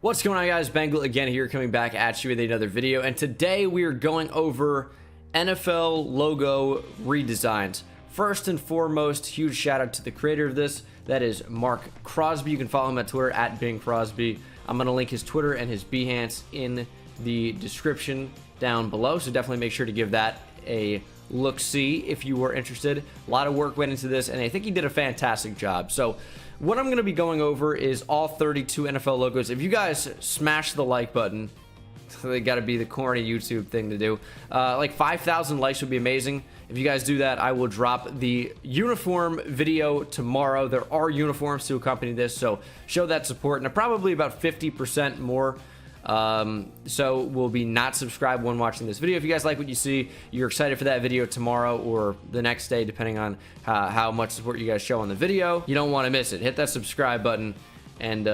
What's going on, guys? Bengal again here, coming back at you with another video, and today we are going over NFL logo redesigns. First and foremost, huge shout out to the creator of this, that is Mark Crosby. You can follow him at Twitter at Bing Crosby. I'm going to link his Twitter and his Behance in the description down below, so definitely make sure to give that a look-see if you were interested. A lot of work went into this, and I think he did a fantastic job. So what I'm going to be going over is all 32 NFL logos. If you guys smash the like button, they got to be the corny YouTube thing to do. Like 5,000 likes would be amazing. If you guys do that, I will drop the uniform video tomorrow. There are uniforms to accompany this, so show that support. And probably about 50% more so will be not subscribed when watching this video. If you guys like what you see, you're excited for that video tomorrow or the next day, depending on how much support you guys show on the video, you don't want to miss it. Hit that subscribe button, and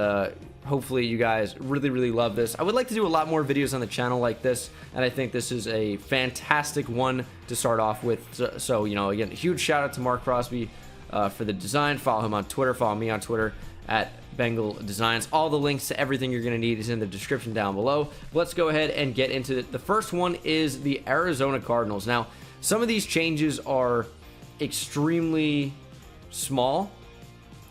hopefully you guys really love this. I would like to do a lot more videos on the channel like this, and I think this is a fantastic one to start off with. So you know, again, a huge shout out to Mark Crosby for the design. Follow him on Twitter, follow me on Twitter at Bengal Designs. All the links to everything you're going to need is in the description down below. Let's go ahead and get into it. The first one is the Arizona Cardinals. Now, some of these changes are extremely small,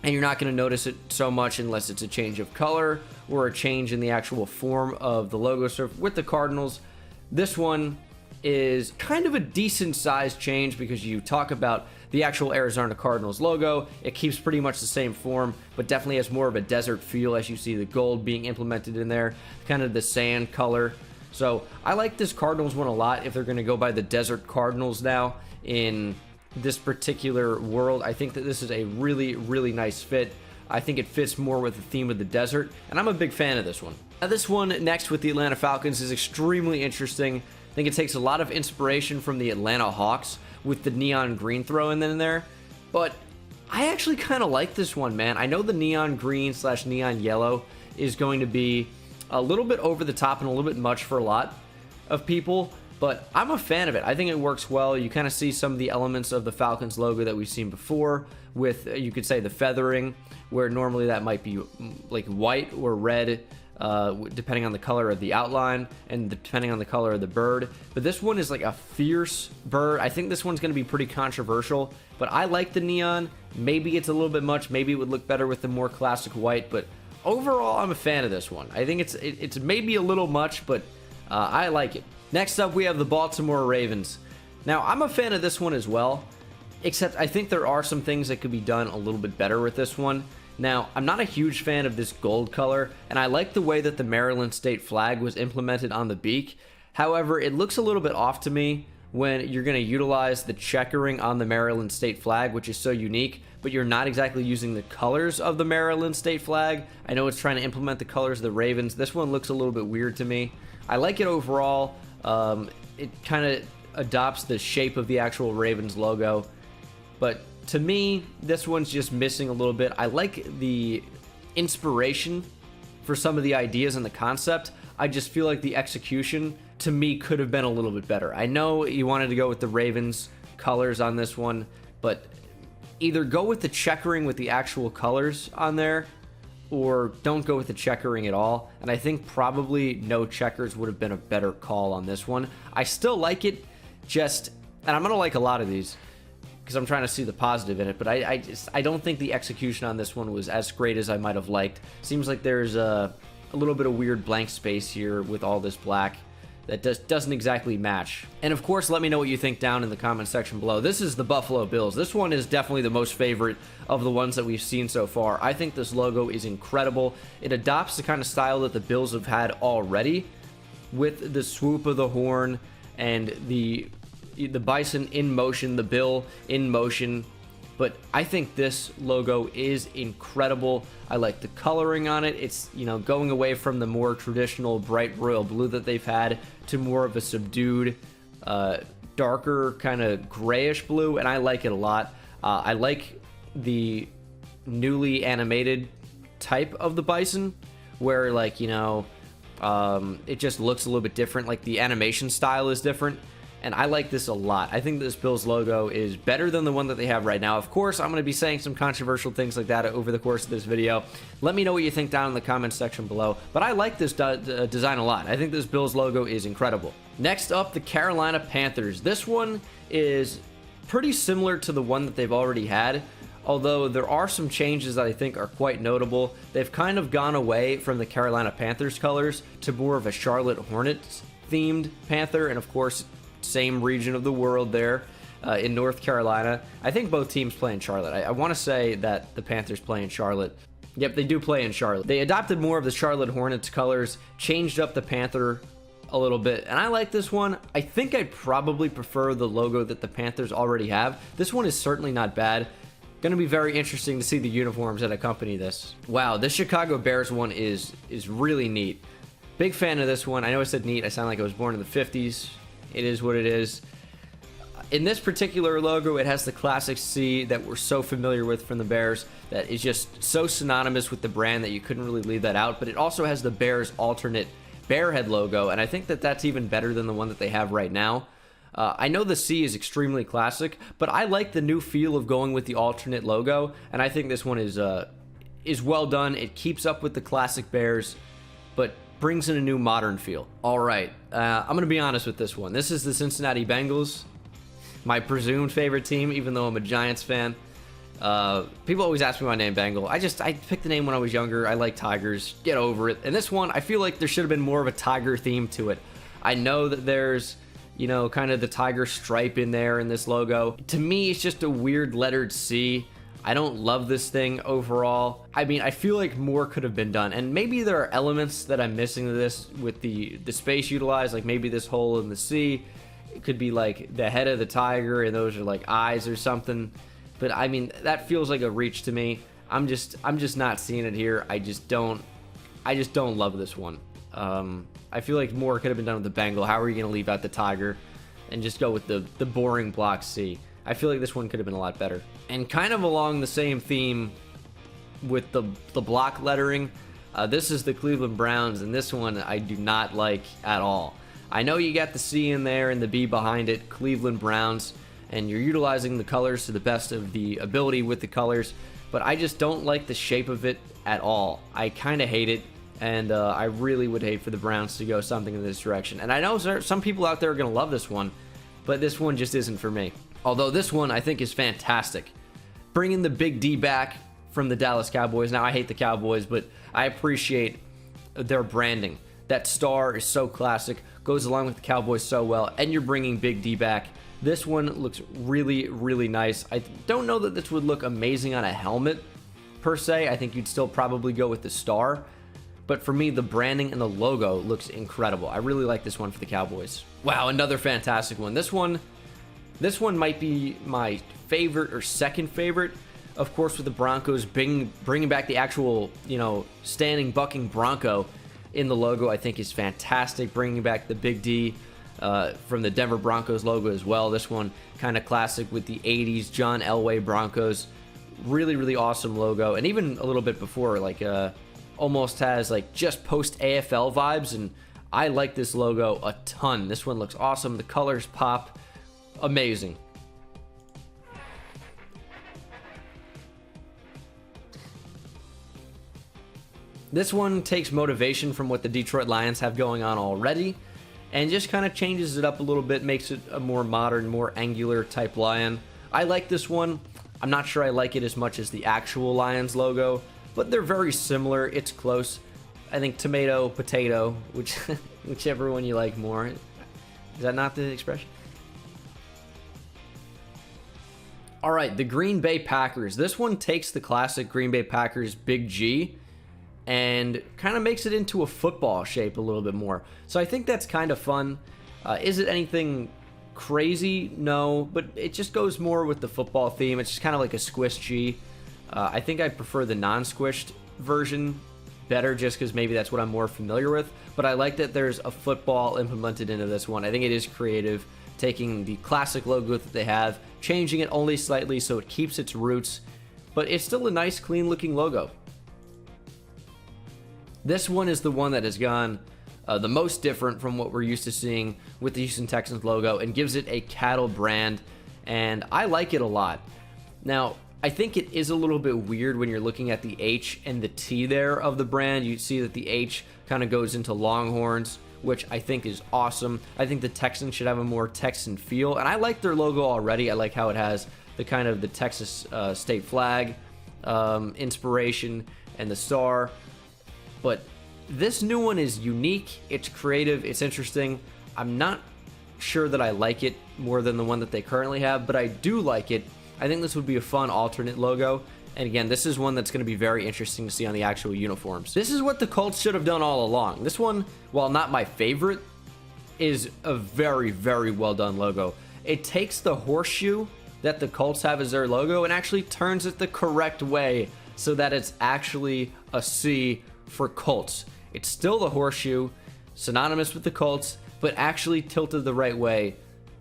and you're not going to notice it so much unless it's a change of color or a change in the actual form of the logo. So with the Cardinals, this one is kind of a decent sized change because you talk about the actual Arizona Cardinals logo. It keeps pretty much the same form, but definitely has more of a desert feel as you see the gold being implemented in there, kind of the sand color. So I like this Cardinals one a lot if they're going to go by the Desert Cardinals now in this particular world. I think that this is a really nice fit. I think it fits more with the theme of the desert, and I'm a big fan of this one. Now, this one next with the Atlanta Falcons is extremely interesting. I think it takes a lot of inspiration from the Atlanta Hawks with the neon green throw in there, but I actually kind of like this one, man. I know the neon green / neon yellow is going to be a little bit over the top and a little bit much for a lot of people, but I'm a fan of it. I think it works well. You kind of see some of the elements of the Falcons logo that we've seen before with, you could say, the feathering, where normally that might be like white or red, depending on the color of the outline and depending on the color of the bird. But this one is like a fierce bird. I think this one's going to be pretty controversial, but I like the neon. Maybe it's a little bit much. Maybe it would look better with the more classic white, but overall I'm a fan of this one. I think it's maybe a little much, but I like it. Next up, we have the Baltimore Ravens. Now, I'm a fan of this one as well, except I think there are some things that could be done a little bit better with this one. Now, I'm not a huge fan of this gold color, and I like the way that the Maryland state flag was implemented on the beak. However, it looks a little bit off to me when you're going to utilize the checkering on the Maryland state flag, which is so unique, but you're not exactly using the colors of the Maryland state flag. I know it's trying to implement the colors of the Ravens. This one looks a little bit weird to me. I like it overall. It kind of adopts the shape of the actual Ravens logo, but to me, this one's just missing a little bit. I like the inspiration for some of the ideas and the concept. I just feel like the execution, to me, could have been a little bit better. I know you wanted to go with the Ravens colors on this one, but either go with the checkering with the actual colors on there, or don't go with the checkering at all. And I think probably no checkers would have been a better call on this one. I still like it, and I'm going to like a lot of these, because I'm trying to see the positive in it, but I don't think the execution on this one was as great as I might have liked. Seems like there's a little bit of weird blank space here with all this black that doesn't exactly match. And of course, let me know what you think down in the comment section below. This is the Buffalo Bills. This one is definitely the most favorite of the ones that we've seen so far. I think this logo is incredible. It adopts the kind of style that the Bills have had already, with the swoop of the horn and the bison in motion, the bill in motion. But I think this logo is incredible. I like the coloring on it. It's, you know, going away from the more traditional bright royal blue that they've had to more of a subdued, darker kind of grayish blue, and I like it a lot. I like the newly animated type of the bison, where, like, you know, it just looks a little bit different. Like, the animation style is different, and I like this a lot. I think this Bills logo is better than the one that they have right now. Of course, I'm going to be saying some controversial things like that over the course of this video. Let me know what you think down in the comments section below, but I like this design a lot. I think this Bills logo is incredible. Next up, the Carolina Panthers. This one is pretty similar to the one that they've already had, although there are some changes that I think are quite notable. They've kind of gone away from the Carolina Panthers colors to more of a Charlotte Hornets themed Panther, and of course, same region of the world there in North Carolina. I think both teams play in Charlotte. I want to say that the Panthers play in Charlotte. Yep, they do play in Charlotte. They adopted more of the Charlotte Hornets colors, changed up the Panther a little bit, and I like this one. I think I probably prefer the logo that the Panthers already have. This one is certainly not bad. Going to be very interesting to see the uniforms that accompany this. Wow, this Chicago Bears one is really neat. Big fan of this one. I know I said neat. I sound like I was born in the 50s. It is what it is. In this particular logo, it has the classic C that we're so familiar with from the Bears that is just so synonymous with the brand that you couldn't really leave that out. But it also has the Bears alternate bear head logo, and I think that that's even better than the one that they have right now. I know the C is extremely classic, but I like the new feel of going with the alternate logo, and I think this one is well done. It keeps up with the classic Bears, but brings in a new modern feel. All right, I'm going to be honest with this one. This is the Cincinnati Bengals, my presumed favorite team, even though I'm a Giants fan. People always ask me my name, Bengal. I picked the name when I was younger. I like tigers. Get over it. And this one, I feel like there should have been more of a tiger theme to it. I know that there's, you know, kind of the tiger stripe in there in this logo. To me, it's just a weird lettered C. I don't love this thing overall. I mean, I feel like more could have been done, and maybe there are elements that I'm missing to this with the space utilized, like maybe this hole in the C. It could be like the head of the tiger, and those are like eyes or something. But I mean, that feels like a reach to me. I'm just not seeing it here. I just don't love this one. I feel like more could have been done with the Bengal. How are you going to leave out the tiger and just go with the boring block C? I feel like this one could have been a lot better. And kind of along the same theme with the block lettering, this is the Cleveland Browns, and this one I do not like at all. I know you got the C in there and the B behind it, Cleveland Browns, and you're utilizing the colors to the best of the ability with the colors, but I just don't like the shape of it at all. I kind of hate it, and I really would hate for the Browns to go something in this direction. And I know some people out there are going to love this one, but this one just isn't for me. Although this one I think is fantastic. Bringing the Big D back from the Dallas Cowboys. Now, I hate the Cowboys, but I appreciate their branding. That star is so classic, goes along with the Cowboys so well, and you're bringing Big D back. This one looks really, really nice. I don't know that this would look amazing on a helmet, per se. I think you'd still probably go with the star. But for me, the branding and the logo looks incredible. I really like this one for the Cowboys. Wow, another fantastic one. This one might be my favorite or second favorite. Of course, with the Broncos bringing back the actual, you know, standing bucking Bronco in the logo, I think is fantastic. Bringing back the Big D from the Denver Broncos logo as well. This one kind of classic with the 80s John Elway Broncos. Really, really awesome logo. And even a little bit before, like almost has like just post AFL vibes, and I like this logo a ton. This one looks awesome. The colors pop. Amazing. This one takes motivation from what the Detroit Lions have going on already and just kind of changes it up a little bit, makes it a more modern, more angular type lion. I like this one. I'm not sure I like it as much as the actual Lions logo, but they're very similar. It's close. I think tomato, potato, whichever one you like more. Is that not the expression? All right, the Green Bay Packers. This one takes the classic Green Bay Packers Big G and kind of makes it into a football shape a little bit more. So I think that's kind of fun. Is it anything crazy? No, but it just goes more with the football theme. It's just kind of like a squished G. I think I prefer the non-squished version better just because maybe that's what I'm more familiar with. But I like that there's a football implemented into this one. I think it is creative, taking the classic logo that they have, changing it only slightly so it keeps its roots, but it's still a nice, clean-looking logo. This one is the one that has gone the most different from what we're used to seeing with the Houston Texans logo, and gives it a cattle brand, and I like it a lot. Now, I think it is a little bit weird when you're looking at the H and the T there of the brand. You see that the H kind of goes into Longhorns, which I think is awesome. I think the Texans should have a more Texan feel, and I like their logo already. I like how it has the kind of the Texas state flag inspiration and the star, but this new one is unique, it's creative, it's interesting. I'm not sure that I like it more than the one that they currently have, but I do like it. I think this would be a fun alternate logo. And again, this is one that's going to be very interesting to see on the actual uniforms. This is what the Colts should have done all along. This one, while not my favorite, is a very, very well done logo. It takes the horseshoe that the Colts have as their logo and actually turns it the correct way so that it's actually a C for Colts. It's still the horseshoe, synonymous with the Colts, but actually tilted the right way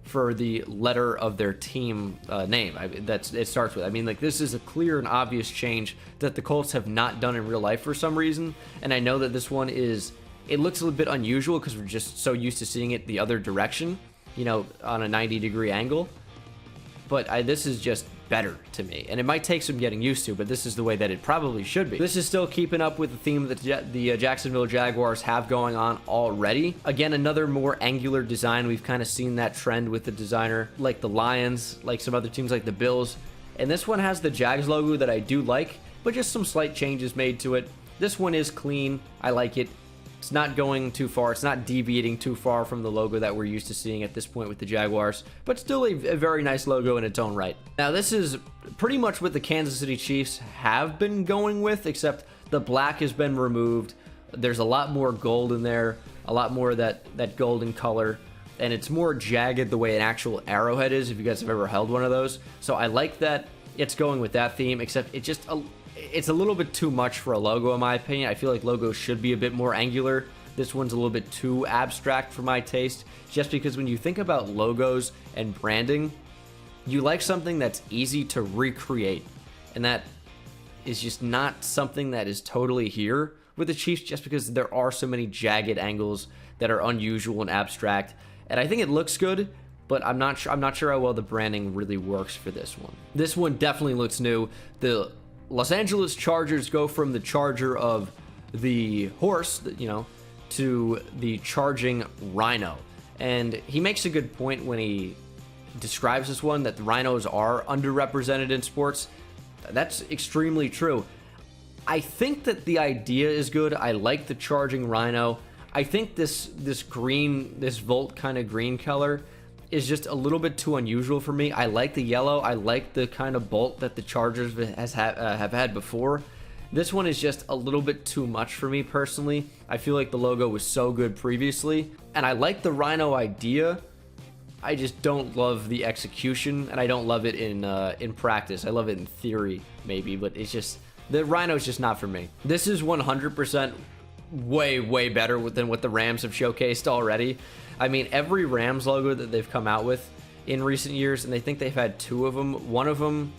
for the letter of their team name that it starts with. I mean, like, this is a clear and obvious change that the Colts have not done in real life for some reason, and I know that this one is, it looks a little bit unusual because we're just so used to seeing it the other direction, you know, on a 90-degree angle, but this is just better to me, and it might take some getting used to, but this is the way that it probably should be. This is still keeping up with the theme that the Jacksonville Jaguars have going on already. Again, another more angular design. We've kind of seen that trend with the designer, like the Lions, like some other teams like the Bills, and this one has the Jags logo that I do like, but just some slight changes made to it. This one is clean. I like it. It's not going too far. It's not deviating too far from the logo that we're used to seeing at this point with the Jaguars, but still a very nice logo in its own right. Now, this is pretty much what the Kansas City Chiefs have been going with, except the black has been removed. There's a lot more gold in there, a lot more of that golden color, and it's more jagged the way an actual arrowhead is, if you guys have ever held one of those. So I like that it's going with that theme, except it just... it's a little bit too much for a logo in my opinion. I feel like logos should be a bit more angular. This one's a little bit too abstract for my taste, just because when you think about logos and branding, you like something that's easy to recreate, and that is just not something that is totally here with the Chiefs, just because there are so many jagged angles that are unusual and abstract. And I think it looks good, but I'm not sure how well the branding really works for this one. This one definitely looks new. The Los Angeles Chargers go from the charger of the horse, you know, to the charging rhino. And he makes a good point when he describes this one, that the rhinos are underrepresented in sports. That's extremely true. I think that the idea is good. I like the charging rhino. I think this green, this Volt kind of green color is just a little bit too unusual for me. I like the yellow. I like the kind of bolt that the Chargers have had before. This one is just a little bit too much for me personally. I feel like the logo was so good previously, and I like the rhino idea. I just don't love the execution, and I don't love it in practice. I love it in theory maybe, but it's just, the rhino is just not for me. This is 100% way better than what the Rams have showcased already. I mean, every Rams logo that they've come out with in recent years, and they think they've had two of them. One of them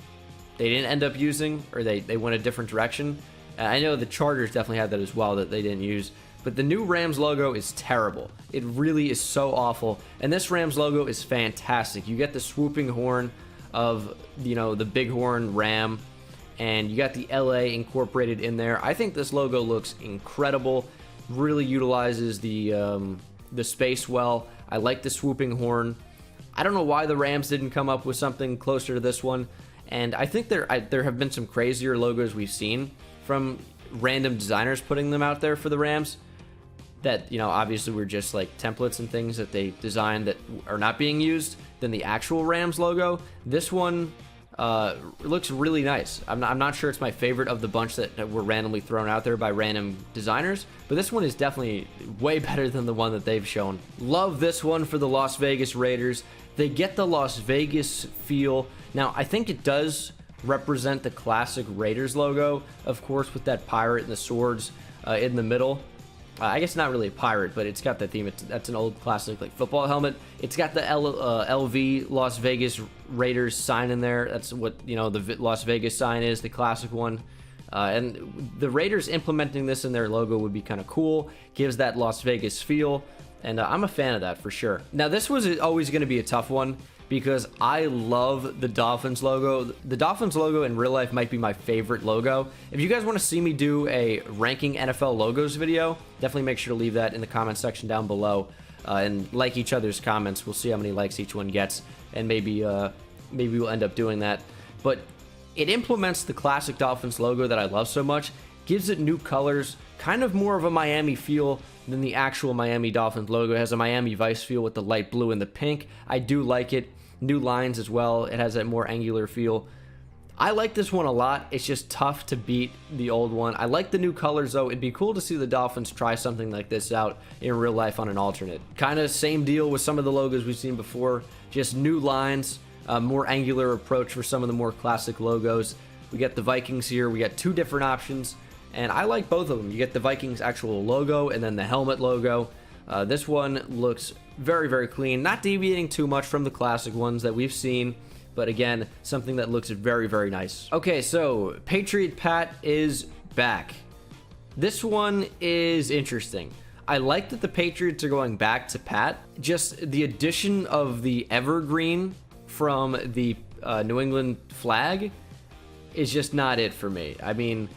they didn't end up using, or they went a different direction. I know the Chargers definitely had that as well that they didn't use. But the new Rams logo is terrible. It really is so awful. And this Rams logo is fantastic. You get the swooping horn of, you know, the bighorn ram, and you got the LA incorporated in there. I think this logo looks incredible. Really utilizes the space well. I like the swooping horn. I don't know why the Rams didn't come up with something closer to this one. And I think there have been some crazier logos we've seen from random designers putting them out there for the Rams that, you know, obviously were just like templates and things that they designed that are not being used than the actual Rams logo. This one looks really nice. I'm not sure it's my favorite of the bunch that were randomly thrown out there by random designers, but this one is definitely way better than the one that they've shown. Love this one for the Las Vegas Raiders. They get the Las Vegas feel. Now, I think it does represent the classic Raiders logo, of course, with that pirate and the swords in the middle. I guess not really a pirate, but it's got that theme. That's an old classic like football helmet. It's got the LV Las Vegas Raiders sign in there. That's what, you know, the Las Vegas sign is, the classic one. And the Raiders implementing this in their logo would be kind of cool, gives that Las Vegas feel, and I'm a fan of that for sure. Now, this was always going to be a tough one because I love the Dolphins logo. The Dolphins logo in real life might be my favorite logo. If you guys want to see me do a ranking NFL logos video, definitely make sure to leave that in the comment section down below, and like each other's comments. We'll see how many likes each one gets, and maybe we'll end up doing that. But it implements the classic Dolphins logo that I love so much, gives it new colors, kind of more of a Miami feel than the actual Miami Dolphins logo. It has a Miami Vice feel with the light blue and the pink. I do like it. New lines as well. It has that more angular feel. I like this one a lot. It's just tough to beat the old one. I like the new colors though. It'd be cool to see the Dolphins try something like this out in real life on an alternate. Kind of same deal with some of the logos we've seen before. Just new lines. More angular approach for some of the more classic logos. We got the Vikings here. We got two different options, and I like both of them. You get the Vikings actual logo and then the helmet logo. This one looks very, very clean, not deviating too much from the classic ones that we've seen, but again, something that looks very, very nice. Okay, so Patriot Pat is back. This one is interesting. I like that the Patriots are going back to Pat. Just the addition of the evergreen from the New England flag is just not it for me. I mean,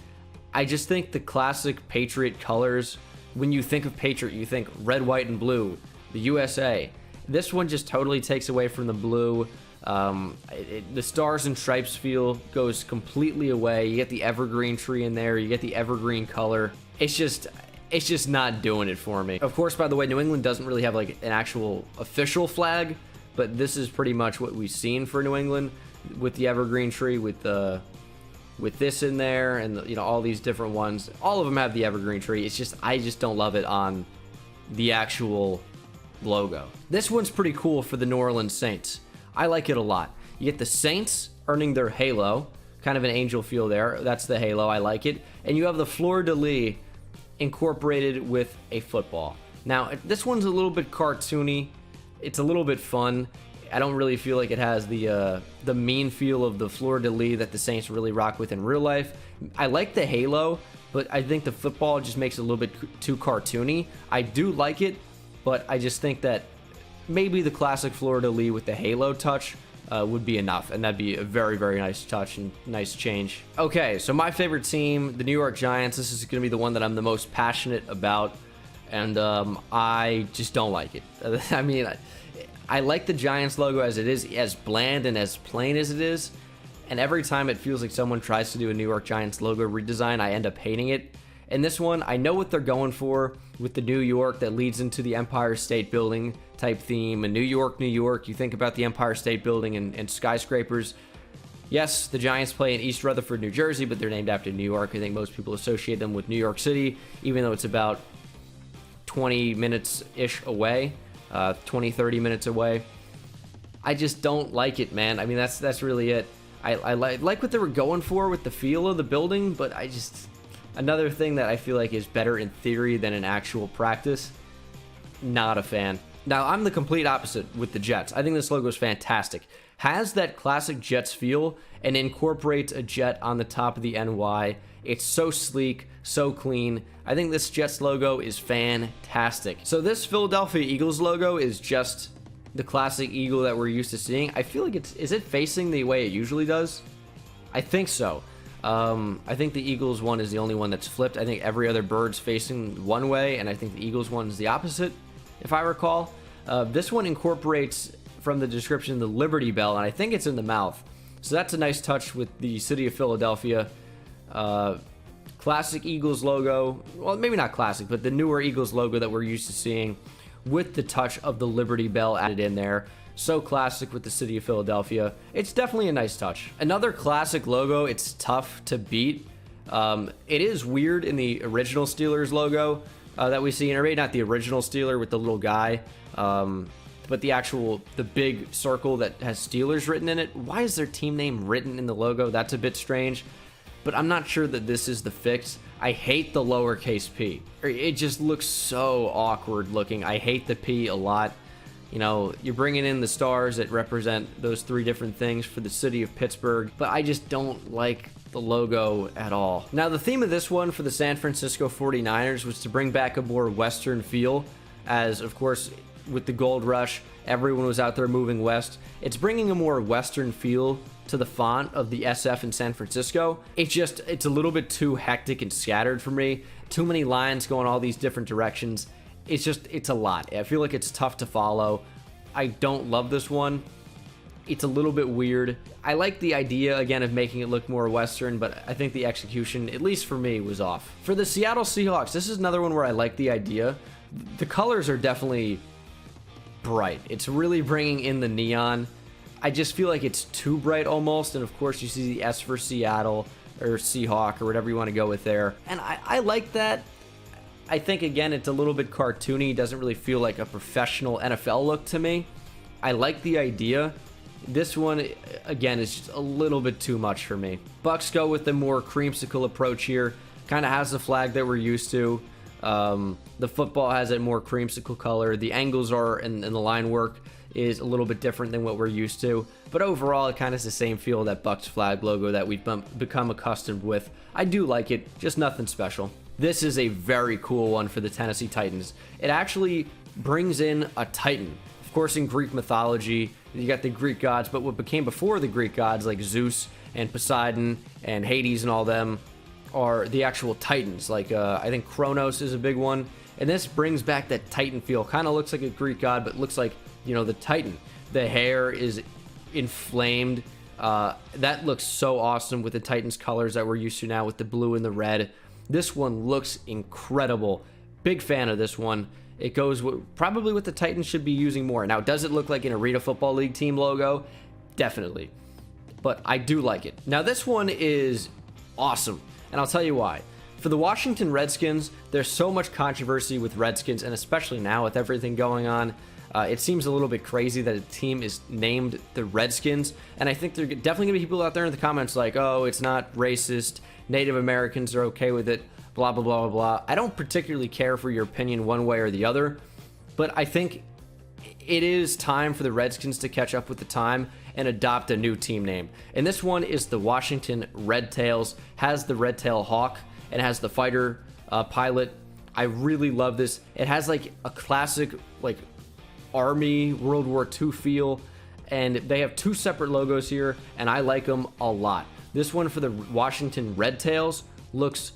I just think the classic Patriot colors, when you think of Patriot, you think red, white, and blue, the USA. This one just totally takes away from the blue. The stars and stripes feel goes completely away. You get the evergreen tree in there. You get the evergreen color. It's just not doing it for me. Of course, by the way, New England doesn't really have like an actual official flag, but this is pretty much what we've seen for New England with the evergreen tree, with this in there, and all these different ones. All of them have the evergreen tree. It's just I just don't love it on the actual logo. This one's pretty cool for the New Orleans Saints. I like it a lot. You get the Saints earning their halo, kind of an angel feel there. That's the halo. I like it. And you have the fleur-de-lis incorporated with a football. Now, this one's a little bit cartoony. It's a little bit fun. I don't really feel like it has the mean feel of the fleur-de-lis that the Saints really rock with in real life. I like the halo, but I think the football just makes it a little bit too cartoony. I do like it, but I just think that maybe the classic fleur-de-lis with the halo touch would be enough, and that'd be a very, very nice touch and nice change. Okay, so my favorite team, the New York Giants. This is going to be the one that I'm the most passionate about, and I just don't like it. I mean, I like the Giants logo as it is, as bland and as plain as it is, and every time it feels like someone tries to do a New York Giants logo redesign, I end up hating it. And this one, I know what they're going for with the New York that leads into the Empire State Building type theme. And New York, New York, you think about the Empire State Building and skyscrapers. Yes, the Giants play in East Rutherford, New Jersey, but they're named after New York. I think most people associate them with New York City, even though it's about 20 minutes-ish away, 20, 30 minutes away. I just don't like it, man. I mean, that's really it. I like what they were going for with the feel of the building, but I just... Another thing that I feel like is better in theory than in actual practice, not a fan. Now, I'm the complete opposite with the Jets. I think this logo is fantastic. Has that classic Jets feel and incorporates a jet on the top of the NY. It's so sleek, so clean. I think this Jets logo is fantastic. So this Philadelphia Eagles logo is just the classic eagle that we're used to seeing. I feel like is it facing the way it usually does? I think so. I think the Eagles one is the only one that's flipped. I think every other bird's facing one way, and I think the Eagles one is the opposite, if I recall. This one incorporates, from the description, the Liberty Bell, and I think it's in the mouth. So that's a nice touch with the city of Philadelphia. Classic Eagles logo. Well, maybe not classic, but the newer Eagles logo that we're used to seeing with the touch of the Liberty Bell added in there. So classic with the city of Philadelphia. It's definitely a nice touch. Another classic logo, it's tough to beat. It is weird in the original Steelers logo that we see, or maybe not the original Steeler with the little guy, but the big circle that has Steelers written in it. Why is their team name written in the logo? That's a bit strange, but I'm not sure that this is the fix. I hate the lowercase p. It just looks so awkward looking. I hate the P a lot. You know, you're bringing in the stars that represent those three different things for the city of Pittsburgh, but I just don't like the logo at all. Now, the theme of this one for the San Francisco 49ers was to bring back a more Western feel, as, of course, with the gold rush, everyone was out there moving west. It's bringing a more Western feel to the font of the SF in San Francisco. It's a little bit too hectic and scattered for me. Too many lines going all these different directions. It's a lot. I feel like it's tough to follow. I don't love this one. It's a little bit weird. I like the idea, again, of making it look more Western, but I think the execution, at least for me, was off. For the Seattle Seahawks, this is another one where I like the idea. The colors are definitely bright. It's really bringing in the neon. I just feel like it's too bright almost, and of course you see the S for Seattle, or Seahawk, or whatever you want to go with there. And I like that. I think, again, it's a little bit cartoony. It doesn't really feel like a professional NFL look to me. I like the idea. This one, again, is just a little bit too much for me. Bucks go with the more creamsicle approach here. Kind of has the flag that we're used to. The football has a more creamsicle color. The angles are, and the line work is a little bit different than what we're used to. But overall, it kind of has the same feel, that Bucks flag logo that we've become accustomed with. I do like it, just nothing special. This is a very cool one for the Tennessee Titans. It actually brings in a Titan. Of course, in Greek mythology, you got the Greek gods, but what became before the Greek gods, like Zeus and Poseidon and Hades and all them, are the actual Titans. Like, I think Kronos is a big one. And this brings back that Titan feel. Kind of looks like a Greek god, but looks like, you know, the Titan. The hair is inflamed. That looks so awesome with the Titans colors that we're used to now with the blue and the red. This one looks incredible. Big fan of this one. It goes probably what the Titans should be using more. Now, does it look like an Arena Football League team logo? Definitely. But I do like it. Now, this one is awesome, and I'll tell you why. For the Washington Redskins, there's so much controversy with Redskins, and especially now with everything going on. It seems a little bit crazy that a team is named the Redskins, and I think there are definitely going to be people out there in the comments like, oh, it's not racist, Native Americans are okay with it, blah, blah, blah, blah, blah. I don't particularly care for your opinion one way or the other, but I think it is time for the Redskins to catch up with the time and adopt a new team name. And this one is the Washington Red Tails, has the red tail hawk, and has the fighter pilot. I really love this. It has like a classic like Army World War II feel, and they have two separate logos here, and I like them a lot. This one for the Washington Red Tails looks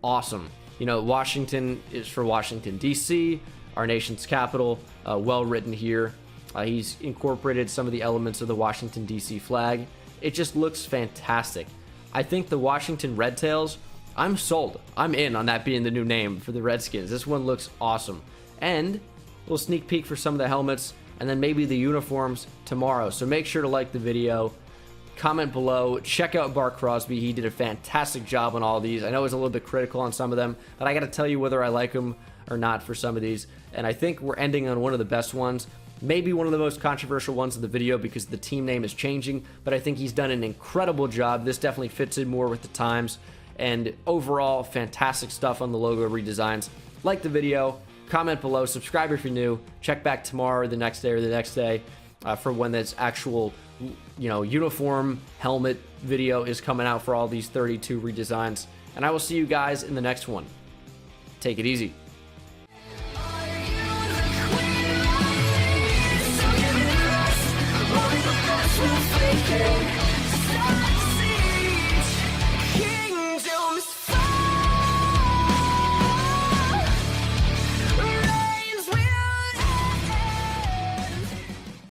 awesome. You know, Washington is for Washington, D.C., our nation's capital. Well written here. He's incorporated some of the elements of the Washington, D.C. flag. It just looks fantastic. I think the Washington Red Tails, I'm sold. I'm in on that being the new name for the Redskins. This one looks awesome. And a little sneak peek for some of the helmets, and then maybe the uniforms tomorrow. So make sure to like the video, comment below, check out Bart Crosby. He did a fantastic job on all these. I know I was a little bit critical on some of them, but I got to tell you whether I like them or not for some of these. And I think we're ending on one of the best ones. Maybe one of the most controversial ones of the video because the team name is changing, but I think he's done an incredible job. This definitely fits in more with the times. And overall, fantastic stuff on the logo redesigns. Like the video, comment below, subscribe if you're new, check back tomorrow or the next day for when this actual, you know, uniform helmet video is coming out for all these 32 redesigns. And I will see you guys in the next one. Take it easy. We'll